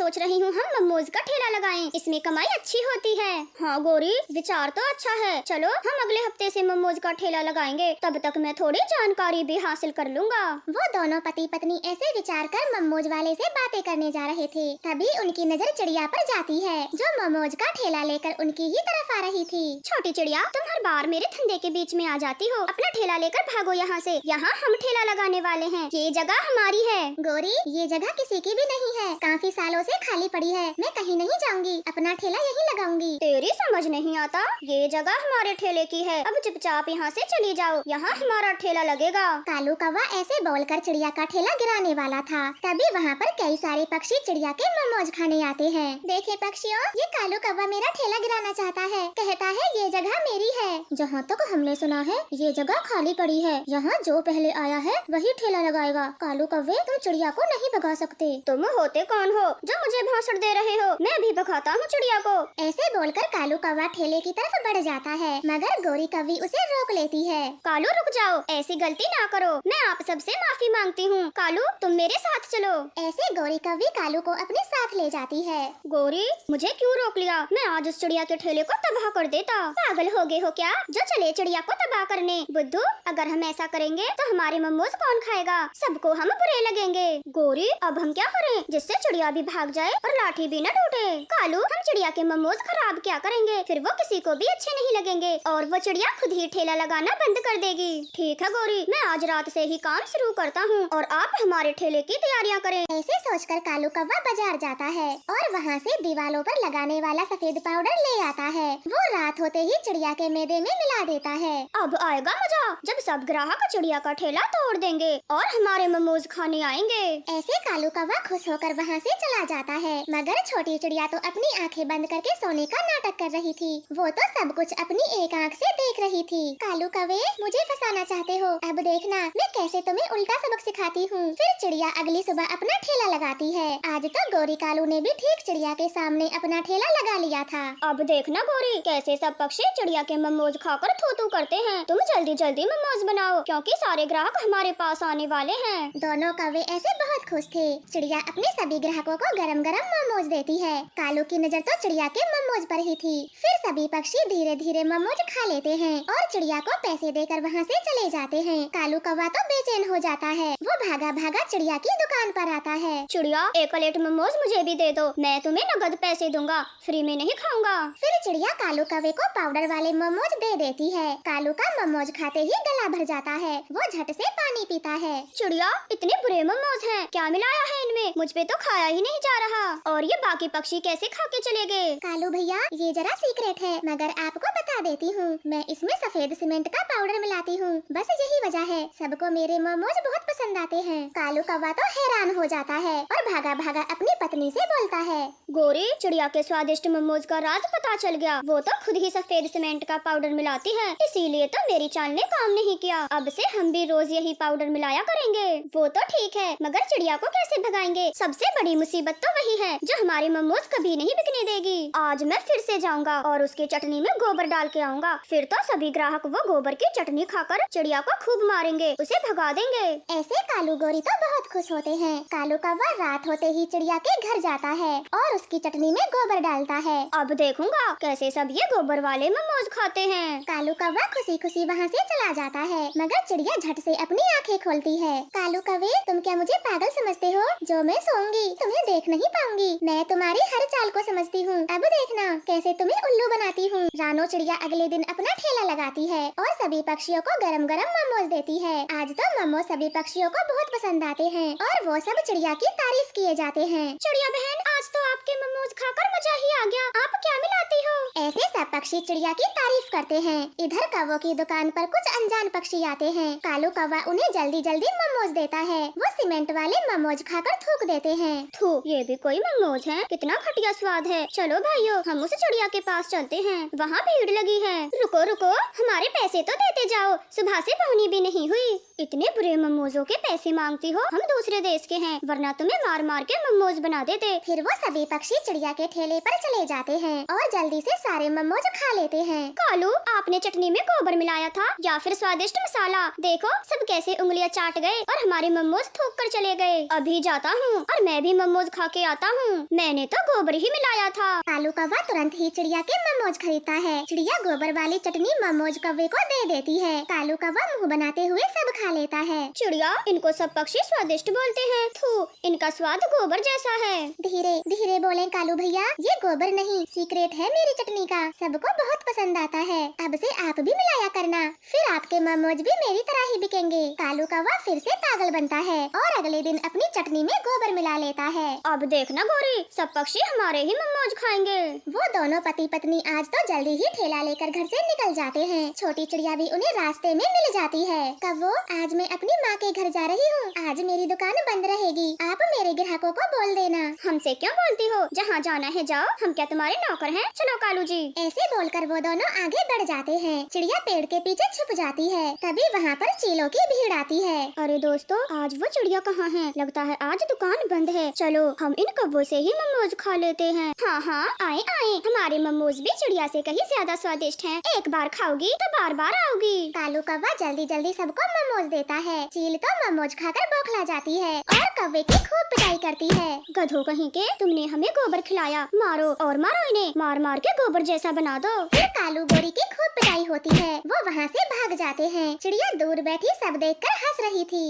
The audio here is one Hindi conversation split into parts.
सोच रही हूँ हम मोमोज का ठेला लगाएं, इसमें कमाई अच्छी होती है। हाँ गौरी, विचार तो अच्छा है। चलो हम अगले हफ्ते से मोमोज का ठेला लगाएंगे, तब तक मैं थोड़ी जानकारी भी हासिल कर लूँगा। वो दोनों पति पत्नी ऐसे विचार कर मोमोज वाले से बातें करने जा रहे थे, तभी उनकी नजर चिड़िया पर जाती है, जो मोमोज का ठेला लेकर उनकी ही तरफ आ रही थी। छोटी चिड़िया, तुम हर बार मेरे धंधे के बीच में आ जाती हो। अपना ठेला लेकर भागो यहाँ से। यहाँ हम ठेला लगाने वाले हैं, ये जगह हमारी है। गौरी, ये जगह किसी की भी नहीं है, काफी सालों से खाली पड़ी है। मैं कहीं नहीं जाऊंगी, अपना ठेला यहीं लगाऊंगी। तेरी समझ नहीं आता, ये जगह हमारे ठेले की है। अब चुपचाप यहाँ से चली जाओ, यहाँ हमारा ठेला लगेगा। कालू कौवा ऐसे बोलकर चिड़िया का ठेला गिराने वाला था, तभी वहाँ पर कई सारे पक्षी चिड़िया के मोमोज खाने आते हैं। देखे पक्षियों, ये कालू कौवा मेरा ठेला गिराना चाहता है, कहता है ये जगह मेरी है। जहाँ तक हमने सुना है ये जगह खाली पड़ी है, यहाँ जो पहले आया है वही ठेला लगाएगा। कालू कौवे, तुम चिड़िया को नहीं भगा सकते। तुम होते कौन हो जो मुझे भाषण दे रहे हो? मैं भी भगाता हूँ चिड़िया को। ऐसे बोलकर कालू कौवा ठेले की तरफ बढ़ जाता है, मगर गौरी कौवी उसे रोक लेती है। कालू रुक जाओ, ऐसी गलती ना करो। मैं आप सबसे माफी मांगती हूँ। कालू, तुम मेरे साथ चलो। ऐसे गौरी कौवी कालू को अपने साथ ले जाती है। गौरी, मुझे क्यों रोक लिया? मैं आज उस चिड़िया के ठेले को तबाह कर देता। पागल हो गए हो क्या, जो चले चिड़िया को तबाह करने? बुद्धू, अगर हम ऐसा करेंगे तो हमारे मोमोज कौन खाएगा? सबको हम बुरे लगेंगे। गौरी, अब हम क्या करें जिससे चिड़िया भी भाग जाए और लाठी भी न टूटे? कालू, हम चिड़िया के मोमोज खराब क्या करेंगे? फिर वो किसी को भी अच्छे नहीं लगेंगे और वो चिड़िया खुद ही ठेला लगाना बंद कर देगी। ठीक है गौरी, मैं आज रात से ही काम शुरू करता हूँ और आप हमारे ठेले की तैयारियाँ करें। ऐसे सोचकर कालू कौवा बाजार जाता है और वहाँ से दीवारों पर लगाने वाला सफेद पाउडर ले आता है। वो रात होते ही चिड़िया के मैदे में मिला देता है। अब आएगा मजा, जब सब ग्राहक चिड़िया का ठेला तोड़ देंगे और हमारे मोमोज खाने आएंगे। ऐसे कालू कौवा खुश होकर वहाँ से चला जाता है, मगर छोटी चिड़िया तो अपनी आंखें बंद करके सोने का नाटक कर रही थी। वो तो सब कुछ अपनी एक आंख से देख रही थी। कालू कौवे, मुझे फंसाना चाहते हो? अब देखना मैं कैसे तुम्हें उल्टा सबक सिखाती हूँ। फिर चिड़िया अगली सुबह अपना ठेला लगाती है। आज तो गौरी कालू ने भी ठीक चिड़िया के सामने अपना ठेला लगा लिया था। अब देखना गौरी, कैसे सब पक्षी चिड़िया के मोमोज खाकर थू-थू करते हैं। तुम जल्दी जल्दी मोमोज बनाओ, क्योंकि सारे ग्राहक हमारे पास आने वाले हैं। दोनों कौवे ऐसे बहुत खुश थे। चिड़िया अपने सभी ग्राहकों को गरम गरम मोमोज देती है। कालू की नजर तो चिड़िया के मोमोज पर ही थी। फिर सभी पक्षी धीरे धीरे मोमोज खा लेते हैं और चिड़िया को पैसे देकर वहाँ से चले जाते हैं। कालू कौवा तो बेचैन हो जाता है। वो भागा भागा चिड़िया की दुकान पर आता है। चिड़िया, एक प्लेट मोमोज मुझे भी दे दो, मैं तुम्हें नगद पैसे दूंगा, फ्री में नहीं खाऊंगा। फिर चिड़िया कालू कौवे को पाउडर वाले मोमोज दे देती है। कालू का मोमोज खाते ही गला भर जाता है। वो झट से पानी पीता है। चिड़िया, इतने बुरे मोमोज हैं, क्या मिलाया है इनमें? मुझ पे तो खाया ही नहीं जा रहा। और ये बाकी पक्षी कैसे खा के चले गए? कालू भैया, ये जरा सीक्रेट है, मगर आपको बता देती हूँ। मैं इसमें सफेद सीमेंट का पाउडर मिलाती हूँ, बस यही वजह है। सबको मेरे मोमोज बहुत पसंद आते हैं। कालू कौवा तो हैरान हो जाता है और भागा भागा अपनी पत्नी से बोलता है। गौरी, चिड़िया के स्वादिष्ट मोमोज का राज पता चल गया। वो तो खुद ही सफेद सीमेंट का पाउडर मिलाती है, इसीलिए तो मेरी चाल ने काम नहीं किया। अब से हम भी रोज यही पाउडर मिलाया करेंगे। वो तो ठीक है, मगर चिड़िया को कैसे भगाएंगे? सबसे बड़ी मुसीबत तो वही है जो हमारे मोमोज कभी नहीं बिकने देगी। आज मैं फिर से जाऊंगा और उसकी चटनी में गोबर डाल के आऊंगा। फिर तो सभी ग्राहक वो गोबर की चटनी खाकर चिड़िया को खूब मारेंगे, उसे भगा देंगे। ऐसे कालू गौरी तो बहुत खुश होते हैं। कालू कौवा रात होते ही चिड़िया के घर जाता है और उसकी चटनी में गोबर डालता है। अब देखूंगा कैसे सब ये गोबर वाले मोमोज खाते हैं। कालू कौवा खुशी खुशी वहाँ से चला जाता है, मगर चिड़िया झट से अपनी आंखें खोलती है। कालू कौवे, तुम क्या मुझे पागल समझते हो? जो मैं सोऊंगी तुम्हें देख नहीं पाऊंगी। मैं तुम्हारी हर चाल को समझती हूँ। अब देखना कैसे तुम्हें उल्लू बनाती हूँ। रानो चिड़िया अगले दिन अपना ठेला लगाती है और सभी पक्षियों को गरम गरम मोमोज देती है। आज तो मोमोज सभी पक्षियों को बहुत पसंद आते हैं और वो सब चिड़िया की तारीफ किए जाते हैं। चिड़िया बहन, आज तो आपके मोमोज खाकर मजा ही आ गया। आप क्या मिलाती हो? ऐसे सब पक्षी चिड़िया की तारीफ करते हैं। इधर कौवों की दुकान पर कुछ अनजान पक्षी आते हैं। कालू कौवा उन्हें जल्दी जल्दी मोमोज देता है। वो सीमेंट वाले मोमोज खाकर थूक देते हैं। थू, ये भी कोई मोमोज है? कितना घटिया स्वाद है। चलो भाइयों, हम उस चिड़िया के पास चलते हैं, वहाँ भीड़ लगी है। रुको रुको, हमारे पैसे तो देते जाओ, सुबह से पहुनी भी नहीं हुई। इतने बुरे मोमोजों के पैसे मांगती हो? हम दूसरे देश के हैं, वरना तुम्हें मार मार के मोमोज बना देते। फिर वो सभी पक्षी चिड़िया के ठेले पर चले जाते हैं और जल्दी से सारे मोमोज खा लेते हैं। कालू, आपने चटनी में गोबर मिलाया था या फिर स्वादिष्ट मसाला? देखो सब कैसे उंगलियां चाट गए और हमारे मोमोज थूक कर चले गए। अभी जाता हूँ और मैं भी मोमोज खा के आता हूँ। मैंने तो गोबर ही मिलाया था। कालू कौवा तुरंत ही चिड़िया के मोमोज खरीदता है। चिड़िया गोबर वाली चटनी मोमोज कौवे को दे देती है। कालू कौवा मुँह बनाते हुए सब खा लेता है। चिड़िया, इनको सब पक्षी स्वादिष्ट बोलते हैं। थू, इनका स्वाद गोबर जैसा है। धीरे धीरे बोले कालू भैया, ये गोबर नहीं, सीक्रेट है मेरी चटनी का। सबको बहुत पसंद आता है। अब से आप भी मिलाया करना, फिर आपके मोमोज भी मेरी तरह ही बिकेंगे। कालू कौवा फिर से पागल बनता है और अगले दिन अपनी चटनी में गोबर मिला लेता है। अब देखना गौरी, सब पक्षी हमारे ही मोमोज खाएंगे। वो दोनों पति पत्नी आज तो जल्दी ही ठेला लेकर घर से निकल जाते हैं। छोटी चिड़िया भी उन्हें रास्ते में मिल जाती है। कव्वो, आज मैं अपनी माँ के घर जा रही हूँ। आज मेरी दुकान बंद रहेगी। आप मेरे ग्राहकों को बोल देना। हमसे क्या बोलती हो? जहाँ जाना है जाओ, हम क्या तुम्हारे नौकर हैं? चलो कालू जी। ऐसे बोलकर वो दोनों आगे बढ़ जाते हैं। चिड़िया पेड़ के पीछे छुप जाती है। तभी वहाँ पर चीलों की भीड़ आती है। अरे दोस्तों, आज वो चिड़िया कहाँ है? लगता है आज दुकान बंद है। चलो हम इन कौवों से ही मोमोज खा लेते हैं। हाँ हाँ, आए आए, हमारे मोमोज भी चिड़िया से कहीं ज्यादा स्वादिष्ट हैं। एक बार खाओगी तो बार बार आओगी। कालू कौवा जल्दी जल्दी सबको मोमोज देता है। चील तो मोमोज खाकर बौखला जाती है और कौवे की खूब पिटाई करती है। गधों कहीं के, तुमने हमें गोबर खिलाया, मारो और मारो इन्हें, मार मार के गोबर जैसा बना दो। फिर कालू गोरी की खूब पिटाई होती है। वो वहाँ से भाग जाते हैं। चिड़िया दूर बैठी सब देखकर हंस रही थी।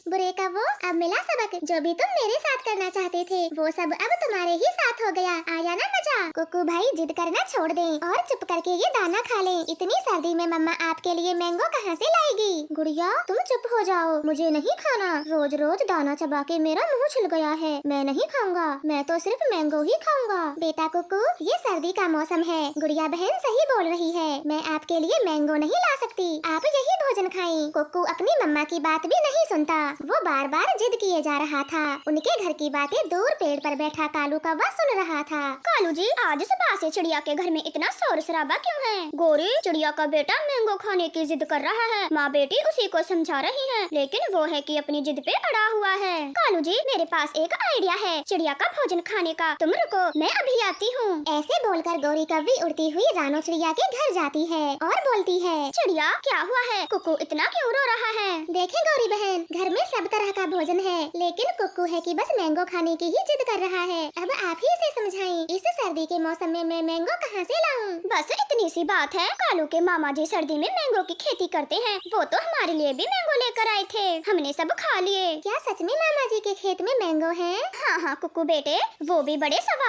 बुरे कौवो, अब मिला सबक। जो भी तुम मेरे साथ करना चाहते थे वो सब अब तुम्हारे ही साथ हो गया। आया ना मजा? कुकू भाई जिद करना छोड़ दें और चुप करके ये दाना खा लें। इतनी सर्दी में मम्मा आपके लिए मैंगो कहाँ से लाएगी? गुड़िया, तुम चुप हो जाओ, मुझे नहीं खाना। रोज रोज दाना चबा के मेरा मुँह छिल गया है। मैं नहीं खाऊंगा, मैं तो सिर्फ मैंगो ही खाऊंगा। बेटा कुकू, ये सर्दी का मौसम है। गुड़िया बहन सही बोल रही है। मैं आपके लिए मैंगो नहीं ला सकती। आप यही भोजन खाएं। कुकू अपनी मम्मा की बात भी नहीं सुनता। वो बार बार जिद किए जा रहा था। उनके घर की बातें दूर पेड़ पर बैठा कालू कौवा सुन रहा था। कालू जी, आज सुबह से चिड़िया के घर में इतना शोर शराबा क्यों है? गोरी, चिड़िया का बेटा मैंगो खाने की जिद कर रहा है। माँ बेटी उसी को समझा रही है, लेकिन वो है कि अपनी जिद पे अड़ा हुआ है। कालू जी, मेरे पास एक आइडिया है चिड़िया का भोजन खाने का। तुम रुको, मैं अभी आती हूँ। ऐसे बोलकर गौरी कौवी उड़ती हुई रानो चिड़िया के घर जाती है और बोलती है, चिड़िया क्या हुआ है? कुकू इतना क्यों रो रहा है? देखें गौरी बहन, घर में सब तरह का भोजन है, लेकिन कुकू है कि बस मैंगो खाने की ही जिद कर रहा है। अब आप ही इसे समझाएं। इस सर्दी के मौसम में मैं मैंगो कहाँ से लाऊं? बस इतनी सी बात है। कालू के मामा जी सर्दी में मैंगो की खेती करते हैं। वो तो हमारे लिए भी मैंगो लेकर आए थे, हमने सब खा लिए। क्या सच में मामा जी के खेत में मैंगो है? हाँ हाँ कुकू बेटे, वो भी बड़े स्वाद।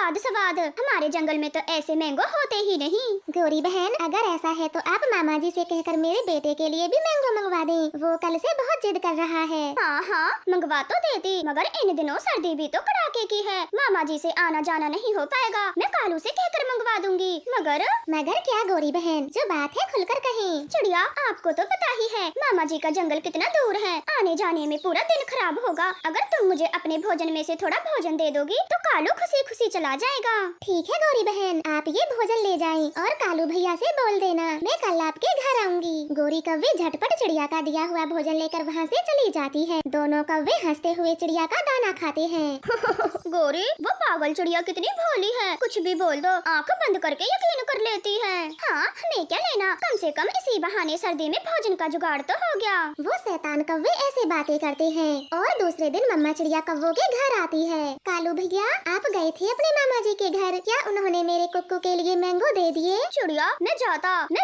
हमारे जंगल में तो ऐसे मैंगो होते ही नहीं। गौरी बहन, अगर ऐसा है तो आप मामा जी से कहकर मेरे बेटे के लिए भी मैंगो मंगवा दें। वो कल से बहुत जिद कर रहा है। हाँ हाँ, मंगवा तो देती, मगर इन दिनों सर्दी भी तो कड़ाके की है। मामा जी से आना जाना नहीं हो पाएगा। मैं कालू से कहकर मंगवा दूंगी। मगर क्या गौरी बहन, जो बात है खुलकर कहें। चिड़िया, आपको तो पता ही है मामा जी का जंगल कितना दूर है। आने जाने में पूरा दिन खराब होगा। अगर तुम मुझे अपने भोजन में से थोड़ा भोजन दे दोगी तो कालू खुशी खुशी चला जाएगा। ठीक है गौरी बहन, आप ये भोजन ले जाएं और कालू भैया से बोल देना मैं कल आपके घर आऊंगी। गौरी कौवे झटपट चिड़िया का दिया हुआ भोजन लेकर वहाँ से चली जाती है। दोनों कौवे हंसते हुए चिड़िया का दाना खाते हैं। गोरी, वो पागल चिड़िया कितनी भोली है, कुछ भी बोल दो आंख बंद करके यकीन कर लेती है। हाँ, हमें क्या लेना, कम से कम इसी बहाने सर्दी में भोजन का जुगाड़ तो हो गया। वो शैतान कौवे ऐसे बातें करते हैं और दूसरे दिन मम्मा चिड़िया कौवों के घर आती है। कालू भैया, आप गए थे अपने मामा जी के घर, क्या उन्होंने मेरे कुक्कू के लिए मैंगो दे दिए? चिड़िया, मैं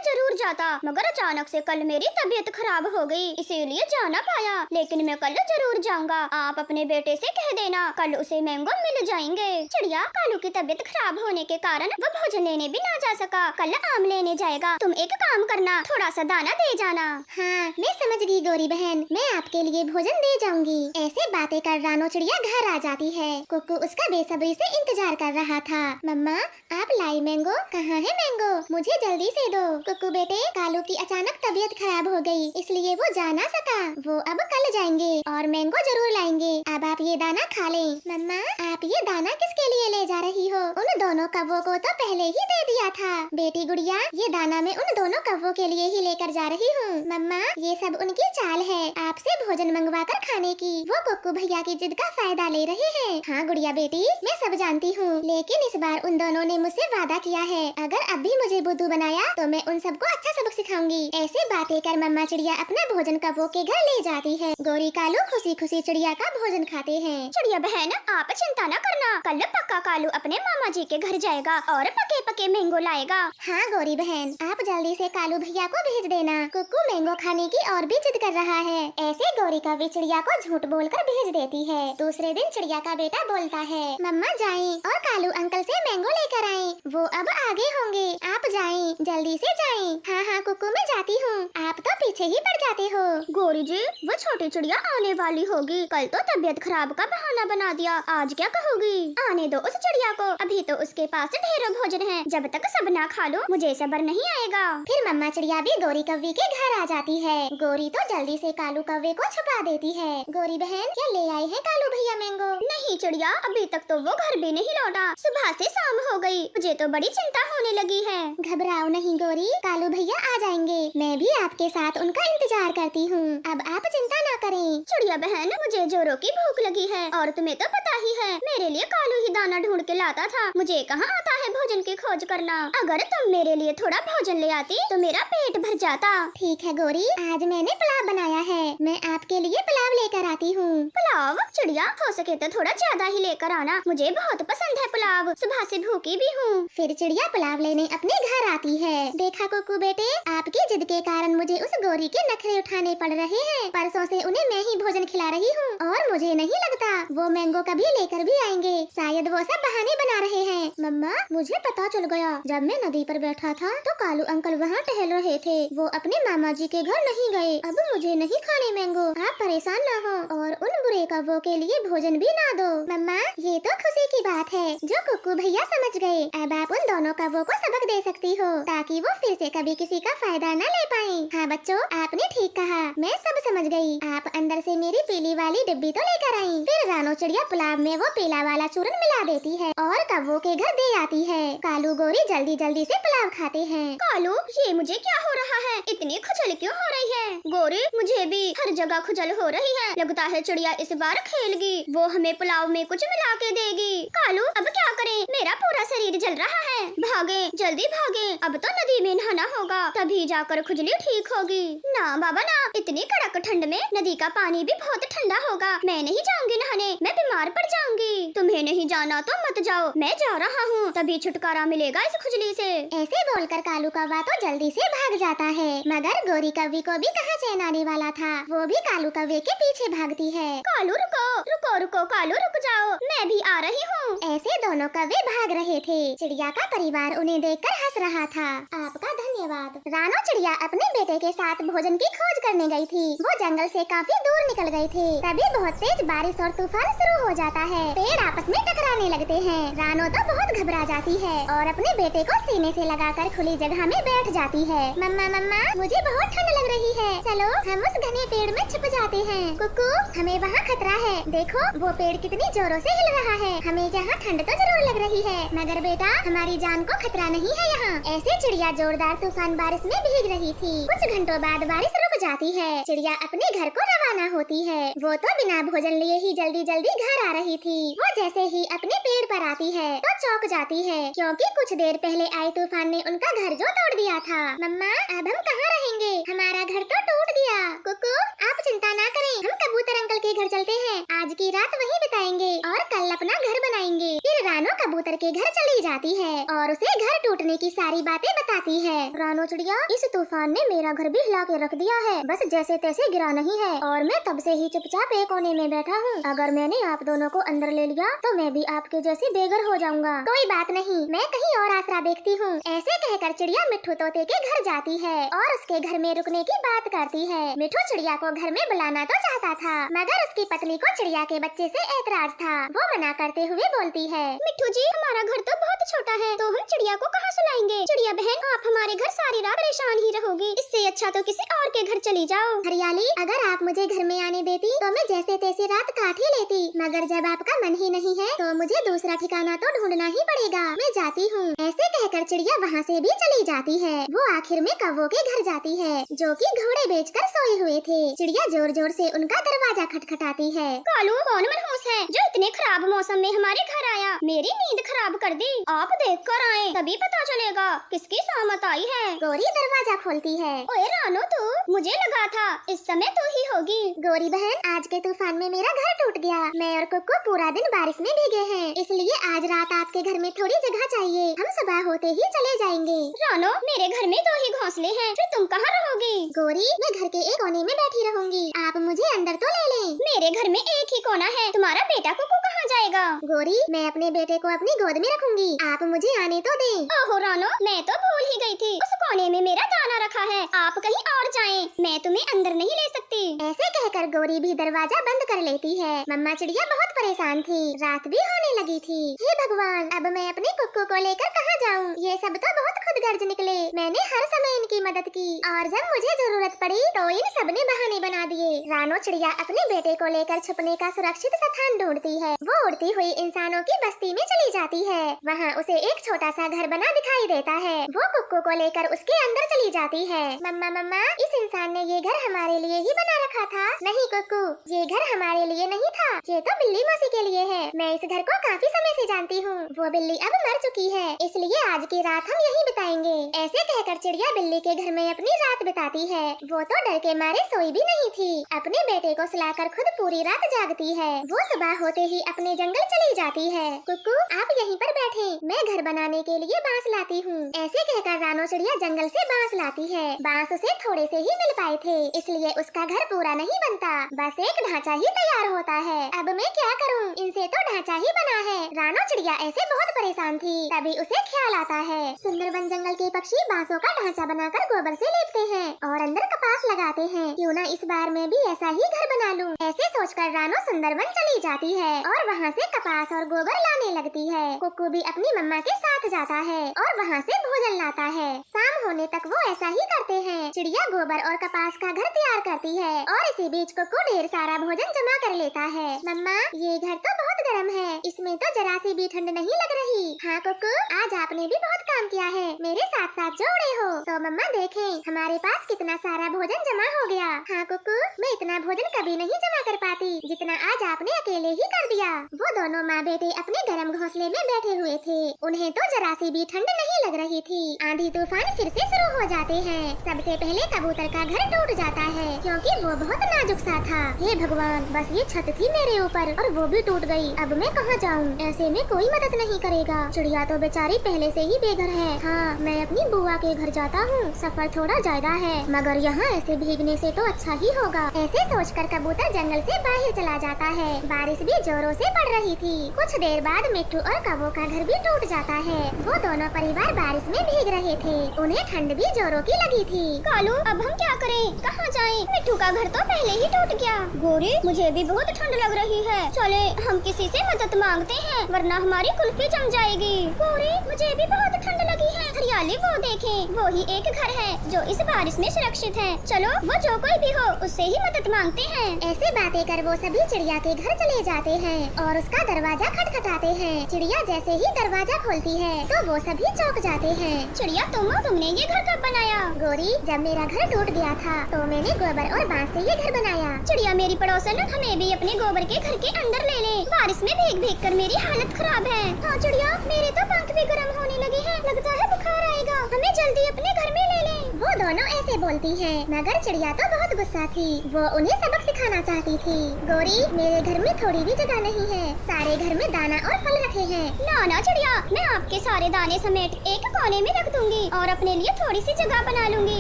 जरूर जाता, मगर अचानक से कल मेरी तबीयत खराब हो गई, इसीलिए जा ना पाया। लेकिन मैं कल जरूर जाऊंगा। आप अपने बेटे से कह देना, कल उसे मैंगो मिल जाएंगे। चिड़िया, कालू की तबीयत खराब होने के कारण वो भोजन लेने भी ना जा सका, कल आम लेने जाएगा। तुम एक काम करना, थोड़ा सा दाना दे जाना। हाँ, मैं समझ गई गौरी बहन, मैं आपके लिए भोजन दे जाऊंगी। ऐसे बातें कर रानो चिड़िया घर आ जाती है। कुक्कू उसका बेसब्री से इंतजार कर रहा था। मम्मा, आप लाई मैंगो? कहाँ है मैंगो? मुझे जल्दी से दो। कुक्कू बेटे, कालू की अचानक तबीयत खराब हो गई, इसलिए वो जा ना सका। वो अब कल जाएंगे और मैंगो जरूर लाएंगे। अब आप ये दाना खा लें। मम्मा, आप ये दाना किसके लिए ले जा रही हो? उन दोनों कौवों को तो पहले ही दे दिया था। बेटी गुड़िया, ये दाना मैं उन दोनों कौवों के लिए ही लेकर जा रही हूँ। मम्मा, ये सब उनकी चाल है आपसे भोजन मंगवा कर खाने की। वो कुक्कू भैया की जिद का फायदा ले रहे हैं। हाँ गुड़िया बेटी, मैं सब जानती हूँ, लेकिन इस बार उन दोनों ने मुझसे वादा किया है, अगर अब भी मुझे बुद्धू बनाया तो मैं उन सबको अच्छा सबक सिखाऊंगी। ऐसे बातें कर मम्मा चिड़िया अपना भोजन कौवों के घर ले जाती है। गोरी कालू खुशी खुशी चिड़िया का भोजन खाते हैं। चिड़िया बहन, आप चिंता न करना, कल पक्का कालू अपने मामा जी के घर जाएगा और पके पके मैंगो लाएगा। हाँ गोरी बहन, आप जल्दी से कालू भैया को भेज देना, कुक्कू मैंगो खाने की और भी जिद कर रहा है। ऐसे गोरी कौवी चिड़िया को झूठ बोलकर भेज देती है। दूसरे दिन चिड़िया का बेटा बोलता है, मम्मा जाएं और कालू अंकल से मैंगो लेकर आएं, वो अब आगे होंगे, आप जाएं, जल्दी से जाएं। हाँ हाँ कुक्कू, मैं जाती हूँ, आप तो पीछे ही पड़ जाते हो। गोरी जी, वो छोटी चिड़िया आने वाली होगी, कल तो तबीयत खराब का बहाना बना दिया, आज क्या कहोगी? आने दो उस चिड़िया को, अभी तो उसके पास ढेरों भोजन है, जब तक सब ना खा लो मुझे सब्र नहीं आएगा। फिर मम्मा चिड़िया भी गोरी कौवी के घर आ जाती है। गोरी तो जल्दी से कालू कौवे को छुपा देती है। गोरी बहन, क्या ले आए हैं कालू भैया मैंगो? नहीं चिड़िया, अभी तक तो वो घर भी नहीं लौटा, सुबह से शाम हो गई, मुझे तो बड़ी चिंता होने लगी है। घबराओ नहीं गोरी, कालू भैया आ जाएंगे, मैं भी आपके साथ उनका इंतजार करती हूँ, अब आप चिंता न करें। चिड़िया बहन, मुझे जोरों की भूख लगी है और तुम्हें तो पता ही है मेरे लिए कालू ही दाना ढूंढ के लाता था, मुझे कहाँ आता है भोजन की खोज करना। अगर तुम मेरे लिए थोड़ा भोजन ले आती तो मेरा पेट भर जाता। ठीक है गोरी, आज मैंने पुलाव बनाया है, मैं आपके लिए पुलाव लेकर आती हूँ। पुलाव? चिड़िया, हो सके तो थोड़ा ज्यादा ही लेकर आना, मुझे बहुत पसंद है पुलाव, सुबह से भूखी भी हूँ। फिर चिड़िया पुलाव लेने अपने घर आती है। देखा कुकू बेटे, आपकी जिद के कारण मुझे उस गोरी के नखरे उठाने पड़ रहे हैं, परसों से उन्हें मैं ही भोजन खिला रही हूँ और मुझे नहीं लगता वो मैंगो कभी लेकर भी आएंगे, शायद वो सब बहाने बना रहे हैं। मम्मा, मुझे पता चल गया, जब मैं नदी पर बैठा था तो कालू अंकल वहाँ टहल रहे थे, वो अपने मामा जी के घर नहीं गए। अब मुझे नहीं खाने मैंगो, आप परेशान न हो और उन बुरे कौवों के लिए भोजन भी ना दो। मम्मा, ये तो खुशी की बात है जो कुक्कू भैया समझ गए, अब आप उन दोनों कौवों को सबक दे सकती हो ताकि वो फिर से कभी किसी का फायदा न ले पाए। हाँ बच्चों, आपने ठीक कहा, मैं सब समझ गई। आप अंदर से मेरी पीली वाली डिब्बी तो लेकर आई। फिर रानो चिड़िया पुलाव में वो पीला वाला चूरन मिला देती है और कौवों के घर दे आती है। कालू गोरी जल्दी जल्दी से पुलाव खाते हैं। कालू, ये मुझे क्या हो रहा है, इतनी खुजल क्यों हो रही है? गोरी, मुझे भी हर जगह खुजल हो रही है, लगता है चिड़िया इस बार खेलगी, वो हमें पुलाव में कुछ मिला के देगी। कालू, अब क्या करें, मेरा पूरा शरीर जल रहा है, भागे, जल्दी भागे, अब तो नदी में नहाना होगा, तभी जाकर खुजली ठीक होगी। ना बाबा ना, इतनी कड़क ठंड में नदी का पानी भी बहुत ठंडा होगा, मैं नहीं जाऊंगी नहाने, मैं बीमार पड़ जाऊंगी। तुम्हें नहीं जाना तो मत जाओ, मैं जा रहा हूँ, तभी छुटकारा मिलेगा इस खुजली से। ऐसे बोलकर कालू कौवा तो जल्दी से भाग जाता है, मगर गोरी कौवी को भी कहाँ चैन आने वाला था, वो भी कालू कौवे के पीछे भागती है। कालू रुको रुको रुको, कालू रुक जाओ, मैं भी आ रही हूँ। ऐसे दोनों कौवे भाग रहे थे। चिड़िया का परिवार उन्हें देखकर हंस रहा था। आपका धन्यवाद। रानो चिड़िया अपने बेटे के साथ भोजन की खोज करने गई थी। वो जंगल से काफी दूर निकल गए थे, तभी बहुत तेज बारिश और तूफान शुरू हो जाता है, पेड़ आपस में टकराने लगते हैं। रानो तो बहुत घबरा जाती है और अपने बेटे को सीने से लगाकर खुली जगह में बैठ जाती है। मम्मा मम्मा, मुझे बहुत ठंड लग रही है, चलो हम उस घने पेड़ में छुप जाते हैं। कुकू, हमें वहाँ खतरा है, देखो वो पेड़ कितनी जोरों से हिल रहा है, हमें यहाँ ठंड तो जरूर लग रही है, मगर बेटा हमारी जान को खतरा नहीं है यहाँ। ऐसे चिड़िया जोरदार तूफान बारिश में भीग रही थी। कुछ घंटों बाद बारिश रुक जाती है, चिड़िया अपने घर को रवाना होती है। वो तो बिना भोजन लिए ही जल्दी जल्दी घर आ रही थी। वो जैसे ही अपने पेड़ पर आती है तो चौंक जाती है, क्योंकि कुछ देर पहले आए तूफान ने उनका घर जो तोड़ दिया था। मम्मा, अब हम कहाँ रहेंगे, हमारा घर तो टूट गया। कुकू, आप चिंता ना करें, हम कबूतर अंकल के घर चलते हैं, आज की रात वहीं बिताएंगे और कल अपना घर बनाएंगे। फिर रानो कबूतर के घर चली जाती है और उसे घर टूटने की सारी बातें बताती है। रानो चिड़िया, इस तूफान ने मेरा घर भी हिला के रख दिया है, बस जैसे तैसे गिरा नहीं है और मैं तब से ही चुपचाप एक कोने में बैठा हूँ। अगर मैंने आप दोनों को अंदर ले लिया तो मैं भी आपके जैसी बेघर हो जाऊंगा। कोई बात नहीं, मैं कहीं और आसरा देखती हूँ। ऐसे कहकर चिड़िया मिट्ठू तोते के घर जाती है और उसके घर में रुकने की बात करती है। मिट्ठू चिड़िया को घर में बुलाना तो चाहता था, मगर उसकी पत्नी को चिड़िया के बच्चे से ऐतराज था। वो मना करते हुए बोलती है, मिट्ठू मिट्टू जी, हमारा घर तो बहुत छोटा है, तो हम चिड़िया को कहाँ सुलाएंगे? चिड़िया बहन, आप हमारे घर सारी रात परेशान ही रहोगी, इससे अच्छा तो किसी और के घर चली जाओ। हरियाली, अगर आप मुझे घर में आने देती तो मैं जैसे तैसे रात काट ही लेती, मगर जब आपका मन ही नहीं है तो मुझे दूसरा ठिकाना तो ढूंढना ही पड़ेगा। मैं जाती हूँ। ऐसे कहकर चिड़िया वहाँ से भी चली जाती है। वो आखिर में कौवों के घर जाती है, जो कि घोड़े बेचकर सोए हुए थे। चिड़िया जोर जोर से उनका दरवाजा खटखटाती है। कालू, कौन मनहूस है जो इतने खराब मौसम में हमारे घर आया? मेरी नींद खराब कर दी। आप देख कर आए, तभी पता चलेगा किसकी सहमत आई है। गोरी दरवाजा खोलती है। ओए रानो, तू? मुझे लगा था इस समय तू ही होगी। गोरी बहन, आज के तूफान में मेरा घर टूट गया। मैं और कुक्कू पूरा दिन बारिश में भीगे हैं, इसलिए आज रात आपके घर में थोड़ी जगह चाहिए। हम सुबह होते ही चले जाएंगे। रानो, मेरे घर में 2 ही घोंसले हैं, फिर तुम कहाँ रहोगी? गोरी, मैं घर के एक कोने में बैठी रहूंगी, आप मुझे अंदर तो ले लें। मेरे घर में एक ही कोना है, तुम्हारा बेटा कुक्कू कहाँ जाएगा? गोरी, मैं अपने बेटे को अपनी गोद में रखूंगी, आप मुझे आने तो दें। ओहो रानो, मैं तो भूल ही गई थी, उस कोने में मेरा दाना रखा है। आप कहीं और जाएं, मैं तुम्हें अंदर नहीं ले सकती। ऐसे कहकर गोरी भी दरवाजा बंद कर लेती है। मम्मा चिड़िया बहुत परेशान थी, रात भी होने लगी थी। हे भगवान, अब मैं अपने कुक्कू को लेकर कहाँ जाऊँ? ये सब तो बहुत खुदगर्ज निकले। मैंने हर समय इनकी मदद की, और जब मुझे जरूरत पड़ी तो इन सब ने बहाने बना दिए। रानो चिड़िया अपने बेटे को लेकर छुपने का सुरक्षित स्थान ढूंढती है। वो उड़ती हुई इंसानों की बस्ती में चली जाती है। वहाँ उसे एक छोटा सा घर बना दिखाई देता है। वो कुक्कू को लेकर उसके अंदर चली जाती है। मम्मा मम्मा, इस इंसान ने ये घर हमारे लिए ही बना रखा था। नहीं कुक्कू, ये घर हमारे लिए नहीं था, ये तो बिल्ली मौसी के लिए है। मैं इस घर को काफी समय से जानती हूँ। वो बिल्ली अब मर चुकी है, इसलिए आज की रात हम यहीं बिताएंगे। ऐसे कहकर चिड़िया बिल्ली के घर में अपनी रात बिताती है। वो तो डर के मारे सोई भी नहीं थी, अपने बेटे को सुलाकर खुद पूरी रात जागती है। वो सुबह होते ही अपने जंगल चली जाती है। कुक्कू, आप यहीं पर बैठे, मैं घर बनाने के लिए बांस लाती हूँ। ऐसे कहकर रानो चिड़िया जंगल से बांस लाती है। बांस उसे थोड़े से ही मिल पाए थे, इसलिए उसका घर पूरा नहीं बनता, बस एक ढांचा ही तैयार होता है। अब मैं क्या करूँ, इनसे तो ढांचा ही बना है। रानो चिड़िया ऐसे बहुत परेशान थी, तभी उसे ख्याल आता है। सुंदरबन जंगल के पक्षी बांसों का ढांचा बनाकर गोबर से लेपते हैं और अंदर कपास लगाते हैं। क्यों न इस बार मैं भी ऐसा ही घर बना लूं। ऐसे सोचकर रानो सुंदरबन चली जाती है और वहाँ से कपास और गोबर लाने लगती है। कुक्कू भी अपनी मम्मा के साथ जाता है और वहाँ से भोजन लाता है। शाम होने तक वो ऐसा ही करते हैं। चिड़िया गोबर और कपास का घर तैयार करती है और इसी बीच कुक्कू ढेर सारा भोजन जमा कर लेता है। मम्मा, ये घर तो बहुत गर्म है, इसमें तो जरा सी भी ठंड नहीं लग रही। हाँ कुक्कू, आज आपने भी बहुत काम किया है, मेरे साथ साथ जोड़े हो। तो मम्मा देखें, हमारे पास कितना सारा भोजन जमा हो गया। हाँ कुक्कू, मैं इतना भोजन कभी नहीं जमा कर पाती जितना आज आपने अकेले ही कर दिया। वो दोनों माँ बेटे अपने गर्म घोंसले में बैठे हुए थे, उन्हें तो जरा सी भी ठंड नहीं लग रही थी। आंधी तूफान फिर से शुरू हो जाते हैं। सबसे पहले कबूतर का घर टूट जाता है, क्योंकि वो बहुत नाजुक सा था। हे भगवान, बस ये छत थी मेरे ऊपर और वो भी टूट गई। अब मैं कहाँ जाऊँ? ऐसे में कोई मदद नहीं करेगा। चिड़िया तो बेचारी पहले से ही बेघर है। हाँ, मैं अपनी बुआ के घर जाता हूँ, सफर थोड़ा ज्यादा है, मगर यहाँ ऐसे भीगने से तो अच्छा ही होगा। ऐसे सोचकर कबूतर जंगल से बाहर चला जाता है। बारिश भी जोरों से पड़ रही थी। कुछ देर बाद मिट्टू और कौवों का घर भी टूट जाता है। वो दोनों परिवार बारिश में भीग रहे थे, उन्हें ठंड भी जोरों की लगी थी। कालू, अब हम क्या करें, कहाँ जाएं? मिट्टू का घर तो पहले ही टूट गया। गोरी, मुझे भी बहुत ठंड लग रही है, चले हम किसी से मदद मांगते हैं, वरना हमारी कुल्फी जम जाएगी। गोरी, मुझे भी बहुत ठंड लगी है। हरियाली, वो देखें, वो ही एक घर है जो इस बारिश में सुरक्षित है। चलो, वो जो कोई भी हो उससे ही मदद मांगते हैं। ऐसे बातें कर वो सभी चिड़िया के घर चले जाते हैं और उसका दरवाजा खटखटाते हैं। चिड़िया जैसे ही दरवाजा खोलती है तो वो सभी चौंक जाते हैं। चिड़िया, तुमने ये घर कब बनाया? गोरी, जब मेरा घर टूट गया था तो मैंने गोबर और बांस से ये घर बनाया। चिड़िया मेरी पड़ोसन, हमें भी अपने गोबर के घर के अंदर ले ले, बारिश में भीग भीग कर मेरी हालत खराब है। हाँ चिड़िया, मेरे तो पंख भी गर्म होने लगे हैं, लगता है बुखार आएगा, हमें जल्दी अपने घर में ले ले। वो दोनों ऐसे बोलती हैं, मगर चिड़िया तो बहुत गुस्सा थी। वो उन्हें सबक सिखाना चाहती थी। गोरी, मेरे घर में थोड़ी भी जगह नहीं है, सारे घर में दाना और फल रखे हैं। ना चिड़िया, मैं आपके सारे दाने समेट एक कोने में रख दूंगी और अपने लिए थोड़ी सी जगह बना लूंगी,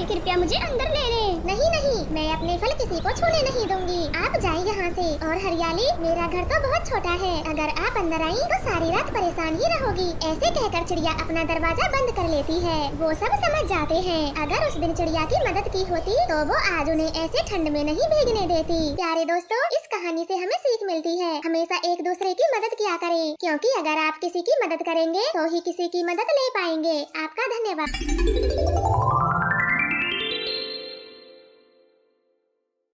कृपया मुझे अंदर ले ले। नहीं नहीं, मैं अपने फल किसी को छूने नहीं दूंगी, आप जाए यहाँ से। और हरियाली, मेरा घर तो बहुत छोटा है, अगर आप अंदर आई तो सारी रात परेशान ही रहोगी। ऐसे कहकर चिड़िया अपना दरवाजा बंद कर लेती है है, वो सब समझ जाते हैं। अगर उस दिन चिड़िया की मदद की होती तो वो आज उन्हें ऐसे ठंड में नहीं भीगने देती। प्यारे दोस्तों, इस कहानी से हमें सीख मिलती है, हमेशा एक दूसरे की मदद किया करें, क्योंकि अगर आप किसी की मदद करेंगे तो ही किसी की मदद ले पाएंगे। आपका धन्यवाद।